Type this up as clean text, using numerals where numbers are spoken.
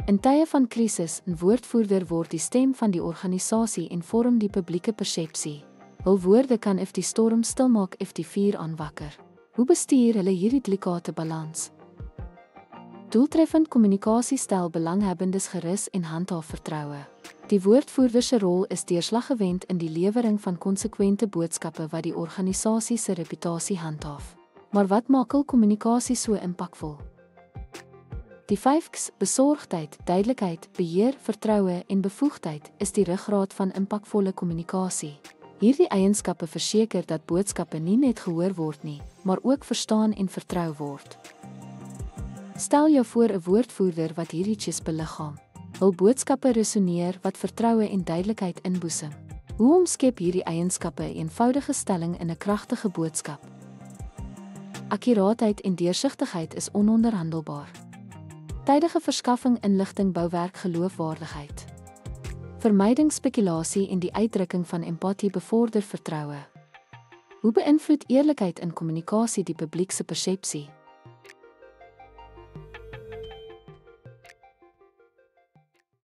In tye van krisis, 'n woordvoerder word die stem van die organisasie en vorm die publieke persepsie. Hul woorde kan die storm stilmaak of die vuur aanwakker. Hoe bestuur hulle hierdie delikate balans? Doeltreffend kommunikasie stel belanghebbendes gerus en handhaaf vertroue. Die woordvoerder se rol is deurslaggewend in die lewering van konsekwente boodskappe wat die organisasie se reputasie handhaaf. Maar wat maak hul kommunikasie so impakvol? Die 5 Ks, besorgdheid, duidelikheid, beheer, vertroue en bevoegdheid, is die ruggraat van impakvolle kommunikasie. Hierdie eienskappe verseker dat boodskappe nie net gehoor word nie, maar ook verstaan en vertrou word. Stel jou voor 'n woordvoerder wat hierdie Ks beliggaam. Hul boodskappe resoneer wat vertroue en duidelikheid inboesem. Hoe omskep hierdie eienskappe 'n eenvoudige stelling in 'n kragtige boodskap? Akkuraatheid en deursigtigheid is ononderhandelbaar. Tydige verskaffing inligting bou werk geloofwaardigheid. Vermyding spekulasie en die uitdrukking van empatie bevorder vertroue. Hoe beïnvloed eerlikheid in kommunikasie die publiek se persepsie?